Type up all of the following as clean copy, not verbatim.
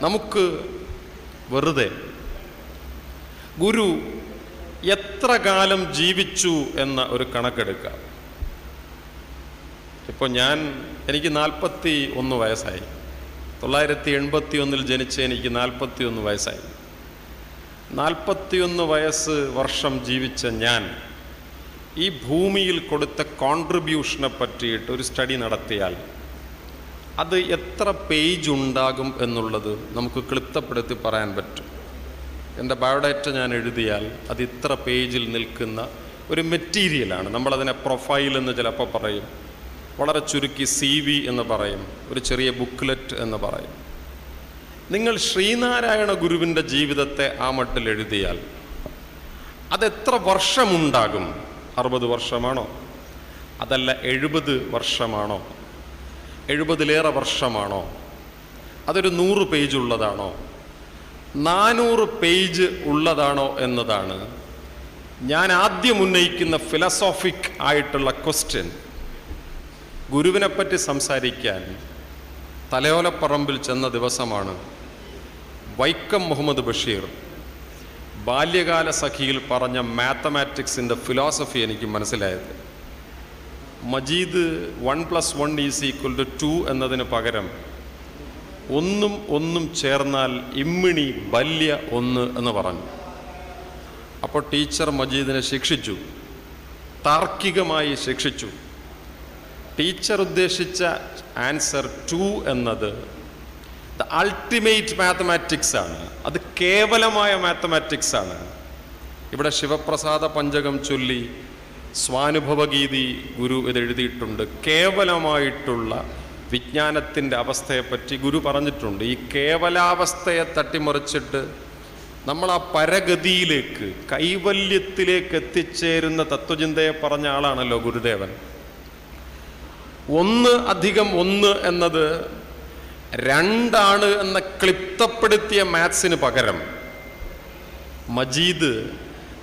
നമുക്ക് വെറുതെ ഗുരു എത്ര കാലം ജീവിച്ചു എന്ന ഒരു കണക്കെടുക്കാം. ഇപ്പോൾ എനിക്ക് 41 വയസ്സായി. 981 ജനിച്ച എനിക്ക് 41 വയസ്സായി. 41 വയസ്സ് വർഷം ജീവിച്ച ഞാൻ ഈ ഭൂമിയിൽ കൊടുത്ത കോൺട്രിബ്യൂഷനെ പറ്റിയിട്ട് ഒരു സ്റ്റഡി നടത്തിയാൽ അത് എത്ര പേജ് ഉണ്ടാകും എന്നുള്ളത് നമുക്ക് ക്ലിപ്തപ്പെടുത്തി പറയാൻ പറ്റും. എൻ്റെ ബയോഡാറ്റ ഞാൻ എഴുതിയാൽ അത് ഇത്ര പേജിൽ നിൽക്കുന്ന ഒരു മെറ്റീരിയലാണ്. നമ്മളതിനെ പ്രൊഫൈൽ എന്ന് ചിലപ്പോൾ പറയും, വളരെ ചുരുക്കി CV എന്ന് പറയും, ഒരു ചെറിയ ബുക്ക്ലെറ്റ് എന്ന് പറയും. നിങ്ങൾ ശ്രീനാരായണ ഗുരുവിൻ്റെ ജീവിതത്തെ ആ മട്ടിൽ എഴുതിയാൽ അതെത്ര വർഷമുണ്ടാകും? 60 വർഷമാണോ? അതല്ല 70 വർഷമാണോ? 70-ലേറെ വർഷമാണോ? അതൊരു 100 പേജ് ഉള്ളതാണോ? 400 പേജ് ഉള്ളതാണോ എന്നതാണ് ഞാൻ ആദ്യം ഉന്നയിക്കുന്ന ഫിലോസോഫിക് ആയിട്ടുള്ള ക്വസ്റ്റ്യൻ. ഗുരുവിനെപ്പറ്റി സംസാരിക്കാൻ തലയോലപ്പറമ്പിൽ ചെന്ന ദിവസമാണ് വൈക്കം മുഹമ്മദ് ബഷീർ ബാല്യകാല സഖിയിൽ പറഞ്ഞ മാത്തമാറ്റിക്സിൻ്റെ ഫിലോസഫി എനിക്ക് മനസ്സിലായത്. മജീദ് 1+1=2 എന്നതിന് പകരം ഒന്നും ചേർന്നാൽ ഇമ്മിണി ബല്യ 1 എന്ന് പറഞ്ഞു. അപ്പോൾ ടീച്ചർ മജീദിനെ ശിക്ഷിച്ചു, താർക്കികമായി ശിക്ഷിച്ചു. ടീച്ചർ ഉദ്ദേശിച്ച ആൻസർ 2 എന്നത് ദ അൾട്ടിമേറ്റ് മാത്തമാറ്റിക്സ് ആണ്. അത് കേവലമായ മാത്തമാറ്റിക്സ് ആണ്. ഇവിടെ ശിവപ്രസാദ പഞ്ചകം ചൊല്ലി സ്വാനുഭവഗീതി ഗുരു ഇത് എഴുതിയിട്ടുണ്ട്. കേവലമായിട്ടുള്ള വിജ്ഞാനത്തിൻ്റെ അവസ്ഥയെപ്പറ്റി ഗുരു പറഞ്ഞിട്ടുണ്ട്. ഈ കേവലാവസ്ഥയെ തട്ടിമറിച്ചിട്ട് നമ്മൾ ആ പരഗതിയിലേക്ക്, കൈവല്യത്തിലേക്ക് എത്തിച്ചേരുന്ന തത്വചിന്തയെ പറഞ്ഞ ആളാണല്ലോ ഗുരുദേവൻ. 1+1 എന്നത് 2 എന്ന ക്ലിപ്തപ്പെടുത്തിയ മാത്സിന് പകരം Majeed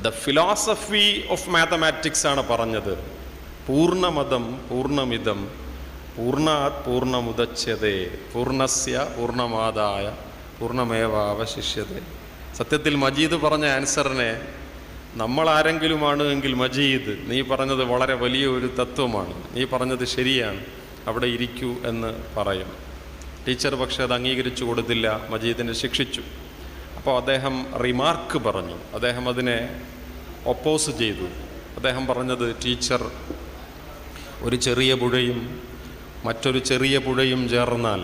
the philosophy of mathematics ആണ് പറഞ്ഞത്. പൂർണ്ണമദം പൂർണ്ണമിദം പൂർണ്ണാത് പൂർണ്ണമുദച്യതേ പൂർണ്ണസ്യ പൂർണ്ണമാദായ പൂർണ്ണമേവാവശിഷ്യതേ. സത്യത്തിൽ മജീദ് പറഞ്ഞ ആൻസറിനെ നമ്മൾ ആരെങ്കിലുമാണ് എങ്കിൽ മജീദ്, നീ പറഞ്ഞത് വളരെ വലിയ ഒരു തത്വമാണ്, നീ പറഞ്ഞത് ശരിയാണ്, അവിടെ ഇരിക്കൂ എന്ന് പറയും. ടീച്ചർ പക്ഷേ അത് അംഗീകരിച്ചു കൊടുത്തില്ല, മജീദിനെ ശിക്ഷിച്ചു. അപ്പോൾ അദ്ദേഹം റിമാർക്ക് പറഞ്ഞു, അദ്ദേഹം അതിനെ ഒപ്പോസ് ചെയ്തു. അദ്ദേഹം പറഞ്ഞത്, ടീച്ചർ, ഒരു ചെറിയ പുഴയും മറ്റൊരു ചെറിയ പുഴയും ചേർന്നാൽ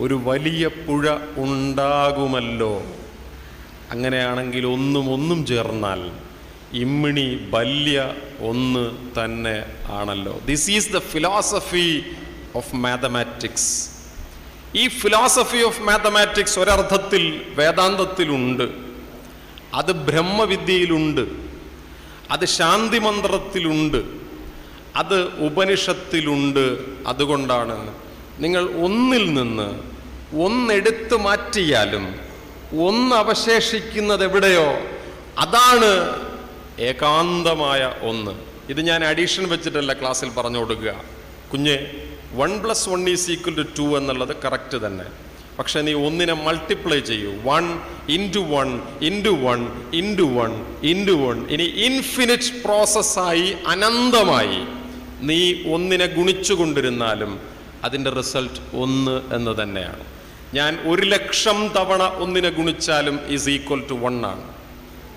ഒരു വലിയ പുഴ ഉണ്ടാകുമല്ലോ. അങ്ങനെയാണെങ്കിൽ ഒന്നും ചേർന്നാൽ ഇമ്മിണി ബല്യ 1 തന്നെ ആണല്ലോ. This is the philosophy of mathematics. ഈ ഫിലോസഫി ഓഫ് മാത്തമാറ്റിക്സ് ഒരർത്ഥത്തിൽ വേദാന്തത്തിലുണ്ട്, അത് ബ്രഹ്മവിദ്യയിലുണ്ട്, അത് ശാന്തി മന്ത്രത്തിലുണ്ട്, അത് ഉപനിഷത്തിലുണ്ട്. അതുകൊണ്ടാണ് നിങ്ങൾ 1-ൽ നിന്ന് 1 എടുത്തു മാറ്റിയാലും 1 അവശേഷിക്കുന്നത് എവിടെയോ അതാണ് ഏകാന്തമായ 1. ഇത് ഞാൻ അഡീഷൻ വെച്ചിട്ടല്ല ക്ലാസ്സിൽ പറഞ്ഞു കൊടുക്കുക. കുഞ്ഞെ, 1+1=2 എന്നുള്ളത് കറക്റ്റ് തന്നെ. പക്ഷെ നീ 1-നെ മൾട്ടിപ്ലൈ ചെയ്യൂ. 1 × 1 × 1 × 1 × 1. ഇനി ഇൻഫിനിറ്റ് പ്രോസസ്സായി അനന്തമായി നീ 1-നെ ഗുണിച്ചു കൊണ്ടിരുന്നാലും അതിൻ്റെ റിസൾട്ട് 1 എന്ന് തന്നെയാണ്. ഞാൻ 1,00,000 തവണ 1-നെ ഗുണിച്ചാലും =1 ആണ്.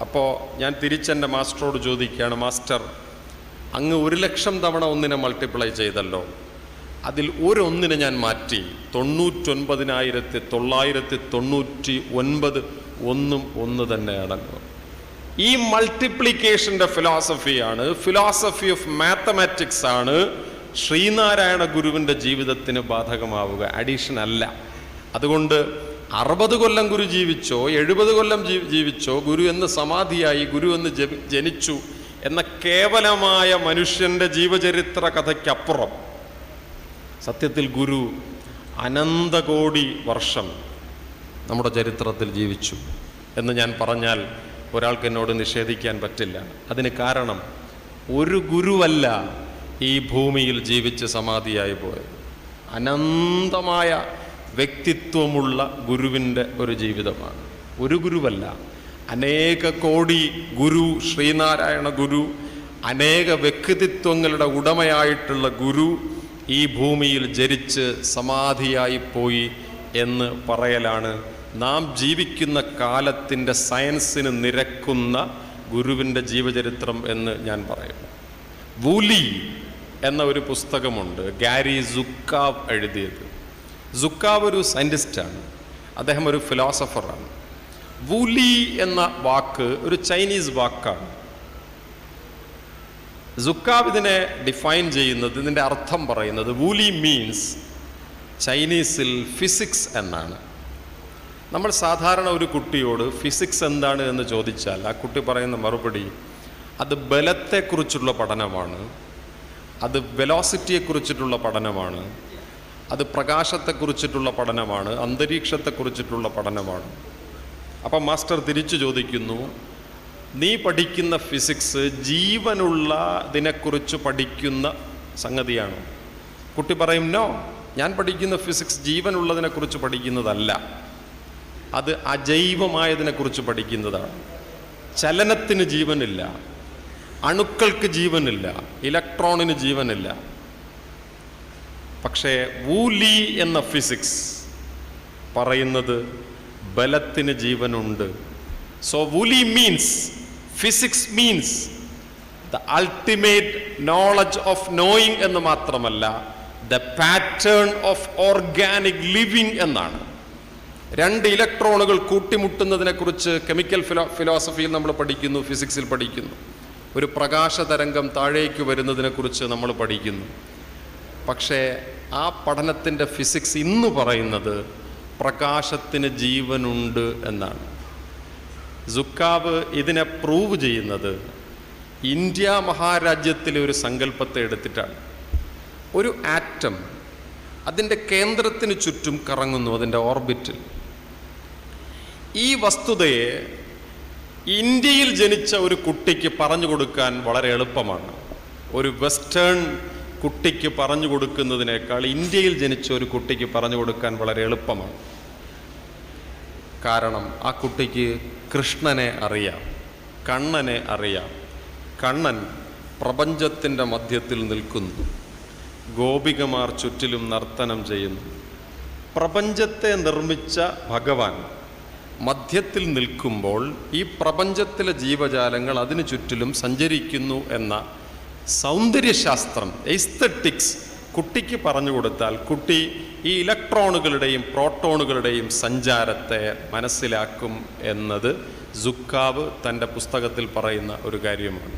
അപ്പോൾ ഞാൻ തിരിച്ചെൻ്റെ മാസ്റ്ററോട് ചോദിക്കുകയാണ്, മാസ്റ്റർ, അങ്ങ് 1,00,000 തവണ 1-നെ മൾട്ടിപ്ലൈ ചെയ്തല്ലോ, അതിൽ ഒരു 1-നെ ഞാൻ മാറ്റി 99,999 1 തന്നെയാണല്ലോ. ഈ മൾട്ടിപ്ലിക്കേഷൻ്റെ ഫിലോസഫിയാണ്, ഫിലോസഫി ഓഫ് മാത്തമാറ്റിക്സ് ആണ് ശ്രീനാരായണ ഗുരുവിൻ്റെ ജീവിതത്തിന് ബാധകമാവുക, അഡീഷൻ അല്ല. അതുകൊണ്ട് 60 കൊല്ലം ഗുരു ജീവിച്ചോ 70 കൊല്ലം ജീവിച്ചോ, ഗുരു എന്ന് സമാധിയായി, ഗുരു എന്ന് ജനിച്ചു എന്ന കേവലമായ മനുഷ്യൻ്റെ ജീവചരിത്ര കഥയ്ക്കപ്പുറം സത്യത്തിൽ ഗുരു അനന്തകോടി വർഷം നമ്മുടെ ചരിത്രത്തിൽ ജീവിച്ചു എന്ന് ഞാൻ പറഞ്ഞാൽ ഒരാൾക്ക് എന്നോട് നിഷേധിക്കാൻ പറ്റില്ല. അതിന് കാരണം ഒരു ഗുരുവല്ല ഈ ഭൂമിയിൽ ജീവിച്ച് സമാധിയായി പോയത്. അനന്തമായ വ്യക്തിത്വമുള്ള ഗുരുവിൻ്റെ ഒരു ജീവിതമാണ്. ഒരു ഗുരുവല്ല, അനേക കോടി ഗുരു, ശ്രീനാരായണ ഗുരു, അനേക വ്യക്തിത്വങ്ങളുടെ ഉടമയായിട്ടുള്ള ഗുരു ഈ ഭൂമിയിൽ ജനിച്ച് സമാധിയായി പോയി എന്ന് പറയലാണ് നാം ജീവിക്കുന്ന കാലത്തിൻ്റെ സയൻസിന് നിരക്കുന്ന ഗുരുവിൻ്റെ ജീവചരിത്രം എന്ന് ഞാൻ പറയുന്നു. വൂലി എന്ന ഒരു പുസ്തകമുണ്ട്, ഗാരി സുക്കാവ് എഴുതിയത്. സുക്കാവ് ഒരു സയൻറ്റിസ്റ്റാണ്, അദ്ദേഹം ഒരു ഫിലോസഫറാണ്. വൂലി എന്ന വാക്ക് ഒരു ചൈനീസ് വാക്കാണ്. സുക്കാവ് ഇതിനെ ഡിഫൈൻ ചെയ്യുന്നത്, ഇതിൻ്റെ അർത്ഥം പറയുന്നത്, വൂലി മീൻസ് ചൈനീസിൽ ഫിസിക്സ് എന്നാണ്. നമ്മൾ സാധാരണ ഒരു കുട്ടിയോട് ഫിസിക്സ് എന്താണ് എന്ന് ചോദിച്ചാൽ ആ കുട്ടി പറയുന്ന മറുപടി അത് ബലത്തെക്കുറിച്ചുള്ള പഠനമാണ്, അത് വെലോസിറ്റിയെക്കുറിച്ചിട്ടുള്ള പഠനമാണ്, അത് പ്രകാശത്തെക്കുറിച്ചിട്ടുള്ള പഠനമാണ്, അന്തരീക്ഷത്തെക്കുറിച്ചിട്ടുള്ള പഠനമാണ്. അപ്പം മാസ്റ്റർ തിരിച്ചു ചോദിക്കുന്നു, നീ പഠിക്കുന്ന ഫിസിക്സ് ജീവനുള്ള ഇതിനെക്കുറിച്ച് പഠിക്കുന്ന സംഗതിയാണോ? കുട്ടി പറയും, നോ, ഞാൻ പഠിക്കുന്ന ഫിസിക്സ് ജീവനുള്ളതിനെക്കുറിച്ച് പഠിക്കുന്നതല്ല, അത് അജൈവമായതിനെക്കുറിച്ച് പഠിക്കുന്നതാണ്. ചലനത്തിന് ജീവനില്ല, അണുക്കൾക്ക് ജീവനില്ല, ഇലക്ട്രോണിന് ജീവനില്ല. പക്ഷേ വൂലി എന്ന ഫിസിക്സ് പറയുന്നത് ബലത്തിന് ജീവനുണ്ട്. So woolly means, physics means the ultimate knowledge of knowing എന്ന് മാത്രമല്ല, the pattern of organic living എന്നാണ്. രണ്ട് ഇലക്ട്രോണുകൾ കൂട്ടിമുട്ടുന്നതിനെക്കുറിച്ച് കെമിക്കൽ ഫിലോസഫിയിൽ നമ്മൾ പഠിക്കുന്നു, ഫിസിക്സിൽ പഠിക്കുന്നു. ഒരു പ്രകാശ തരംഗം താഴേക്ക് വരുന്നതിനെക്കുറിച്ച് നമ്മൾ പഠിക്കുന്നു. പക്ഷേ ആ പഠനത്തിൻ്റെ ഫിസിക്സ് ഇന്ന് പറയുന്നത് പ്രകാശത്തിന് ജീവനുണ്ട് എന്നാണ്. സുക്കാവ് ഇതിനെ പ്രൂവ് ചെയ്യുന്നത് ഇന്ത്യ മഹാരാജ്യത്തിലെ ഒരു സങ്കല്പത്തെ എടുത്തിട്ടാണ്. ഒരു ആറ്റം അതിൻ്റെ കേന്ദ്രത്തിന് ചുറ്റും കറങ്ങുന്നു, അതിൻ്റെ ഓർബിറ്റിൽ. ഈ വസ്തുതയെ ഇന്ത്യയിൽ ജനിച്ച ഒരു കുട്ടിക്ക് പറഞ്ഞു കൊടുക്കാൻ വളരെ എളുപ്പമാണ്. ഒരു വെസ്റ്റേൺ കുട്ടിക്ക് പറഞ്ഞു കൊടുക്കുന്നതിനേക്കാൾ ഇന്ത്യയിൽ ജനിച്ച ഒരു കുട്ടിക്ക് പറഞ്ഞു കൊടുക്കാൻ വളരെ എളുപ്പമാണ്. കാരണം ആ കുട്ടിക്ക് കൃഷ്ണനെ അറിയാം, കണ്ണനെ അറിയാം. കണ്ണൻ പ്രപഞ്ചത്തിൻ്റെ മധ്യത്തിൽ നിൽക്കുന്നു, ഗോപികമാർ ചുറ്റിലും നർത്തനം ചെയ്യുന്നു. പ്രപഞ്ചത്തെ നിർമ്മിച്ച ഭഗവാൻ മധ്യത്തിൽ നിൽക്കുമ്പോൾ ഈ പ്രപഞ്ചത്തിലെ ജീവജാലങ്ങൾ അതിനു ചുറ്റിലും സഞ്ചരിക്കുന്നു എന്ന സൗന്ദര്യശാസ്ത്രം, എസ്തെറ്റിക്സ് കുട്ടിക്ക് പറഞ്ഞു കൊടുത്താൽ കുട്ടി ഈ ഇലക്ട്രോണുകളുടെയും പ്രോട്ടോണുകളുടെയും സഞ്ചാരത്തെ മനസ്സിലാക്കും എന്നത് സുക്കാവ് തൻ്റെ പുസ്തകത്തിൽ പറയുന്ന ഒരു കാര്യമാണ്.